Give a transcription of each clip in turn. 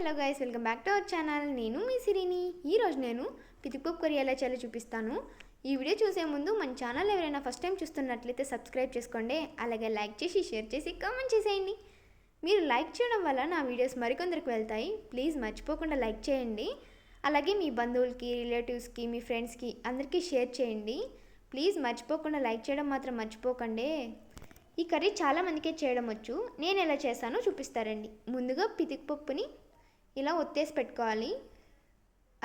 Hello guys, welcome back to our channel. నేను మీ సిరిని. ఈరోజు నేను పితికిపప్పు కర్రీ ఎలా చేయాలో చూపిస్తాను. ఈ వీడియో చూసే ముందు మన ఛానల్ ఎవరైనా ఫస్ట్ టైం చూస్తున్నట్లయితే సబ్స్క్రైబ్ చేసుకోండి. అలాగే లైక్ చేసి, షేర్ చేసి, కామెంట్ చేసేయండి. మీరు లైక్ చేయడం వల్ల నా వీడియోస్ మరికొందరికి వెళ్తాయి. ప్లీజ్ మర్చిపోకుండా లైక్ చేయండి. అలాగే మీ బంధువులకి, రిలేటివ్స్కి, మీ ఫ్రెండ్స్కి అందరికీ షేర్ చేయండి. ప్లీజ్ మర్చిపోకుండా లైక్ చేయడం మాత్రం మర్చిపోకండి. ఈ కర్రీ చాలామందికే చేయడం వచ్చు. నేను ఎలా చేస్తానో చూపిస్తారండి. ముందుగా పితికిపప్పుని ఇలా ఒత్తేసి పెట్టుకోవాలి.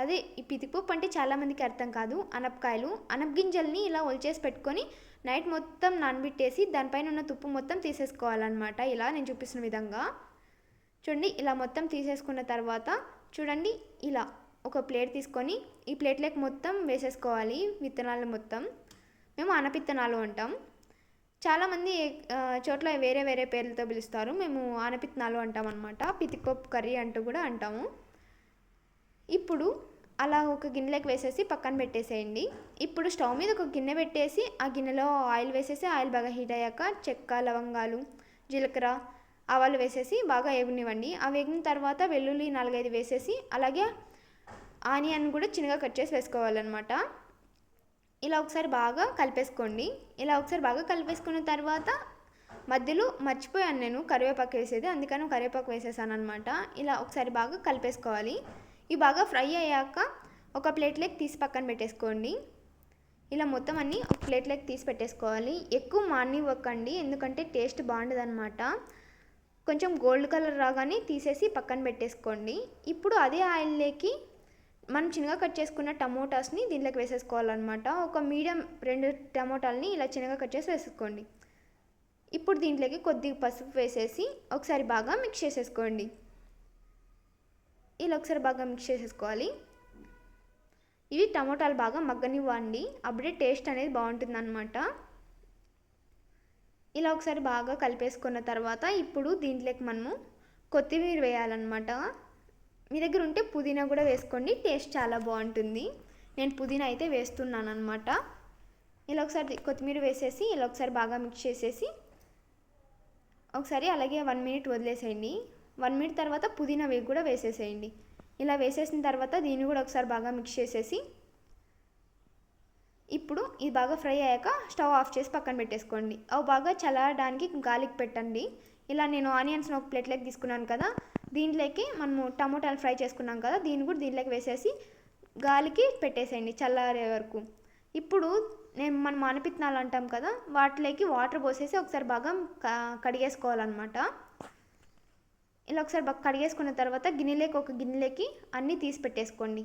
అదే ఈ పితికిపప్పు అంటే చాలామందికి అర్థం కాదు. అనపకాయలు, అనపగింజల్ని ఇలా ఒలిచేసి పెట్టుకొని నైట్ మొత్తం నానబెట్టేసి దానిపైన ఉన్న తుప్పు మొత్తం తీసేసుకోవాలన్నమాట. ఇలా నేను చూపిస్తున్న విధంగా చూడండి. ఇలా మొత్తం తీసేసుకున్న తర్వాత చూడండి, ఇలా ఒక ప్లేట్ తీసుకొని ఈ ప్లేట్లోకి మొత్తం వేసేసుకోవాలి. విత్తనాలు మొత్తం మేము ఆనపిత్తనాలు అంటాం. చాలామంది చోట్ల వేరే వేరే పేర్లతో పిలుస్తారు. మేము ఆనపిత్తనాలు అంటాం అన్నమాట. పితికిపప్పు కర్రీ అంటూ కూడా అంటాము. ఇప్పుడు అలా ఒక గిన్నెలోకి వేసేసి పక్కన పెట్టేసేయండి. ఇప్పుడు స్టవ్ మీద ఒక గిన్నె పెట్టేసి ఆ గిన్నెలో ఆయిల్ వేసేసి ఆయిల్ బాగా హీట్ అయ్యాక చెక్క, లవంగాలు, జీలకర్ర, ఆవాలు వేసేసి బాగా వేగనివ్వండి. ఆ వేగిన తర్వాత వెల్లుల్లి 4-5 వేసేసి అలాగే ఆనియన్ కూడా చిన్నగా కట్ చేసి వేసుకోవాలన్నమాట. ఇలా ఒకసారి బాగా కలిపేసుకోండి. ఇలా ఒకసారి బాగా కలిపేసుకున్న తర్వాత మధ్యలో మర్చిపోయాను నేను కరివేపాకు వేసేది, అందుకని కరివేపాకు వేసేసాను అనమాట. ఇలా ఒకసారి బాగా కలిపేసుకోవాలి. ఇవి బాగా ఫ్రై అయ్యాక ఒక ప్లేట్లోకి తీసి పక్కన పెట్టేసుకోండి. ఇలా మొత్తం అన్నీ ఒక ప్లేట్లోకి తీసి పెట్టేసుకోవాలి. ఎక్కువ మానివ్వకండి, ఎందుకంటే టేస్ట్ బాగుండదన్నమాట. కొంచెం గోల్డ్ కలర్ రాగానే తీసేసి పక్కన పెట్టేసుకోండి. ఇప్పుడు అదే ఆయిల్లోకి మనం చిన్నగా కట్ చేసుకున్న టమోటాస్ని దీంట్లోకి వేసేసుకోవాలన్నమాట. ఒక మీడియం 2 టమోటాలని ఇలా చిన్నగా కట్ చేసి వేసుకోండి. ఇప్పుడు దీంట్లోకి కొద్దిగా పసుపు వేసేసి ఒకసారి బాగా మిక్స్ చేసేసుకోండి. ఇలా ఒకసారి బాగా మిక్స్ చేసేసుకోవాలి. ఇవి టమోటాలు బాగా మగ్గనివ్వండి, అప్పుడే టేస్ట్ అనేది బాగుంటుంది అన్నమాట. ఇలా ఒకసారి బాగా కలిపేసుకున్న తర్వాత ఇప్పుడు దీంట్లోకి మనము కొత్తిమీర వేయాలన్నమాట. మీ దగ్గర ఉంటే పుదీనా కూడా వేసుకోండి, టేస్ట్ చాలా బాగుంటుంది. నేను పుదీనా అయితే వేస్తున్నాను అనమాట. ఇలా ఒకసారి కొత్తిమీర వేసేసి ఇలా ఒకసారి బాగా మిక్స్ చేసేసి ఒకసారి అలాగే 1 మినిట్ వదిలేసేయండి. 1 మినిట్ తర్వాత పుదీనా వేగి కూడా వేసేసేయండి. ఇలా వేసేసిన తర్వాత దీన్ని కూడా ఒకసారి బాగా మిక్స్ చేసేసి ఇప్పుడు ఇది బాగా ఫ్రై అయ్యాక స్టవ్ ఆఫ్ చేసి పక్కన పెట్టేసుకోండి. అవి బాగా చల్లడానికి గాలికి పెట్టండి. ఇలా నేను ఆనియన్స్ని ఒక ప్లేట్లోకి తీసుకున్నాను కదా, దీంట్లోకి మనము టమోటాలు ఫ్రై చేసుకున్నాం కదా, దీన్ని కూడా దీంట్లోకి వేసేసి గాలికి పెట్టేసేయండి చల్లారే వరకు. ఇప్పుడు మనం ఆనపిత్తనాలు అంటాం కదా, వాటిలోకి వాటర్ పోసేసి ఒకసారి బాగా కడిగేసుకోవాలన్నమాట. ఇలా ఒకసారి బాగా కడిగేసుకున్న తర్వాత ఒక గిన్నెలోకి అన్నీ తీసి పెట్టేసుకోండి.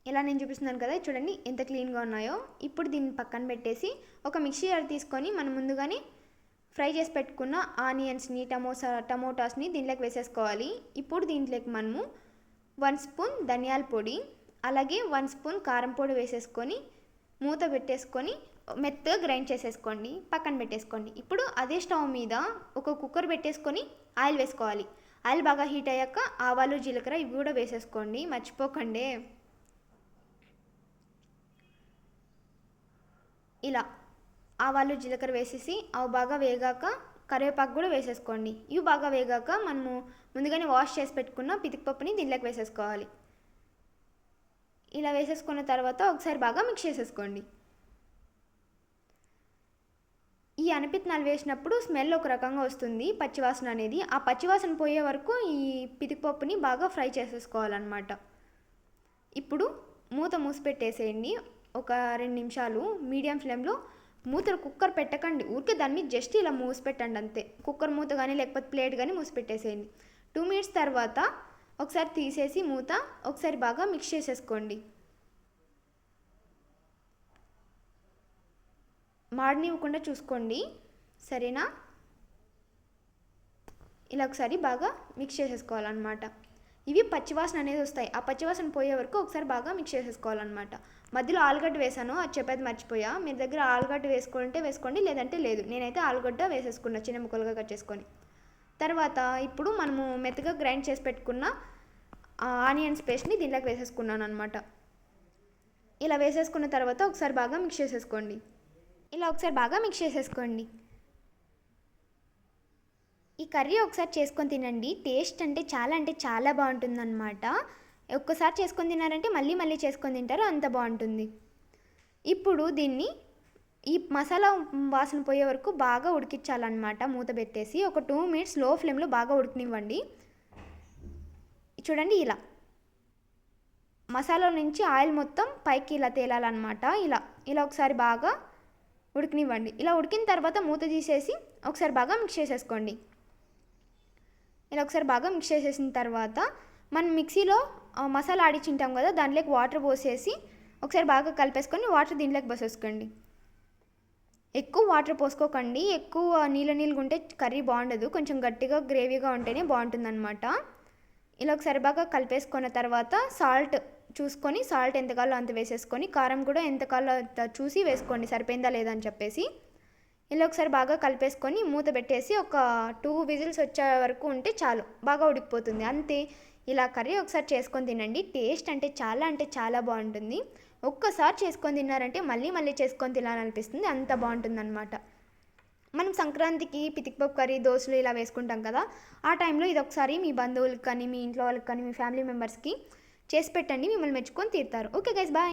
ఇలా నేను చూపిస్తున్నాను కదా, చూడండి ఎంత క్లీన్గా ఉన్నాయో. ఇప్పుడు దీన్ని పక్కన పెట్టేసి ఒక మిక్సీ జార్ తీసుకొని మనం ముందుగానే ఫ్రై చేసి పెట్టుకున్న ఆనియన్స్ని, టమోటాస్ని దీంట్లోకి వేసేసుకోవాలి. ఇప్పుడు దీంట్లోకి మనము 1 స్పూన్ ధనియాల పొడి అలాగే 1 స్పూన్ కారం పొడి వేసేసుకొని మూత పెట్టేసుకొని మెత్తగా గ్రైండ్ చేసేసుకోండి, పక్కన పెట్టేసుకోండి. ఇప్పుడు అదే స్టవ్ మీద ఒక కుక్కర్ పెట్టేసుకొని ఆయిల్ వేసుకోవాలి. ఆయిల్ బాగా హీట్ అయ్యాక ఆవాలు, జీలకర్ర ఇవి కూడా వేసేసుకోండి, మర్చిపోకండి. ఇలా ఆవాలు, జీలకర్ర వేసేసి అవి బాగా వేగాక కరివేపాకు కూడా వేసేసుకోండి. ఇవి బాగా వేగాక మనము ముందుగానే వాష్ చేసి పెట్టుకున్న పితికిపప్పుని దీంట్లోకి వేసేసుకోవాలి. ఇలా వేసేసుకున్న తర్వాత ఒకసారి బాగా మిక్స్ చేసేసుకోండి. ఈ అనపిత్తనాలు వేసినప్పుడు స్మెల్ ఒక రకంగా వస్తుంది, పచ్చివాసన అనేది. ఆ పచ్చివాసన పోయే వరకు ఈ పితికిపప్పుని బాగా ఫ్రై చేసేసుకోవాలన్నమాట. ఇప్పుడు మూత మూసిపెట్టేసేయండి. ఒక 2 నిమిషాలు మీడియం ఫ్లేమ్లో. కుక్కర్ పెట్టకండి, ఊరికే దాన్ని జస్ట్ ఇలా మూసిపెట్టండి అంతే. కుక్కర్ మూత కానీ లేకపోతే ప్లేట్ కానీ మూసిపెట్టేసేయండి. 2 మినిట్స్ తర్వాత ఒకసారి తీసేసి మూత ఒకసారి బాగా మిక్స్ చేసేసుకోండి. మాడనివ్వకుండా చూసుకోండి, సరేనా? ఇలా ఒకసారి బాగా మిక్స్ చేసేసుకోవాలన్నమాట. ఇవి పచ్చివాసన అనేది వస్తాయి, ఆ పచ్చివాసన పోయే వరకు ఒకసారి బాగా మిక్స్ చేసేసుకోవాలన్నమాట. మధ్యలో ఆలుగడ్డ వేసాను, అది చెప్పేది మర్చిపోయా. మీ దగ్గర ఆలుగడ్డ వేసుకుంటే వేసుకోండి, లేదంటే లేదు. నేనైతే ఆలుగడ్డ వేసేసుకున్నా చిన్న ముక్కలుగా కట్ చేసుకొని. తర్వాత ఇప్పుడు మనము మెత్తగా గ్రైండ్ చేసి పెట్టుకున్న ఆనియన్స్ పేస్ట్ని దీంట్లోకి వేసేసుకున్నాను అనమాట. ఇలా వేసేసుకున్న తర్వాత ఒకసారి బాగా మిక్స్ చేసేసుకోండి. ఇలా ఒకసారి బాగా మిక్స్ చేసేసుకోండి. ఈ కర్రీ ఒకసారి చేసుకొని తినండి. టేస్ట్ అంటే చాలా బాగుంటుందన్నమాట. ఒక్కసారి చేసుకొని తిన్నారంటే మళ్ళీ మళ్ళీ చేసుకొని తింటారు, అంత బాగుంటుంది. ఇప్పుడు దీన్ని ఈ మసాలా వాసన పోయే వరకు బాగా ఉడికించాలన్నమాట. మూత పెట్టేసి ఒక 2 మినిట్స్ లో ఫ్లేమ్లో బాగా ఉడకనివ్వండి. చూడండి, ఇలా మసాలా నుంచి ఆయిల్ మొత్తం పైకి ఇలా తేలాలన్నమాట. ఇలా ఒకసారి బాగా ఉడకనివ్వండి. ఇలా ఉడికిన తర్వాత మూత తీసేసి ఒకసారి బాగా మిక్స్ చేసేసుకోండి. ఇలా ఒకసారి బాగా మిక్స్ చేసేసిన తర్వాత మనం మిక్సీలో మసాలా ఆడిచ్చింటాం కదా, దాంట్లోకి వాటర్ పోసేసి ఒకసారి బాగా కలిపేసుకొని వాటర్ దీంట్లోకి పోసేసుకోండి. ఎక్కువ వాటర్ పోసుకోకండి, ఎక్కువ నీళ్ళగా ఉంటే కర్రీ బాగుండదు. కొంచెం గట్టిగా గ్రేవీగా ఉంటేనే బాగుంటుందన్నమాట. ఇలా ఒకసారి బాగా కలిపేసుకున్న తర్వాత సాల్ట్ చూసుకొని, సాల్ట్ ఎంత కావాలో అంత వేసేసుకొని, కారం కూడా ఎంత కావాలో చూసి వేసుకోండి, సరిపోయిందా లేదా అని చెప్పేసి. ఇలా ఒకసారి బాగా కలిపేసుకొని మూత పెట్టేసి ఒక 2 విజిల్స్ వచ్చే వరకు ఉంటే చాలు, బాగా ఉడికిపోతుంది. అంతే. ఇలా కర్రీ ఒకసారి చేసుకొని తినండి. టేస్ట్ అంటే చాలా బాగుంటుంది. ఒక్కసారి చేసుకొని తిన్నారంటే మళ్ళీ మళ్ళీ చేసుకొని తినాలనిపిస్తుంది, అంత బాగుంటుందన్నమాట. మనం సంక్రాంతికి పితికిపప్పు కర్రీ, దోశలు ఇలా వేసుకుంటాం కదా, ఆ టైంలో ఇది ఒకసారి మీ బంధువులకు కానీ, మీ ఇంట్లో వాళ్ళకి కానీ, మీ ఫ్యామిలీ మెంబర్స్కి చేసి పెట్టండి. మిమ్మల్ని మెచ్చుకొని తీరుతారు. Okay guys, bye.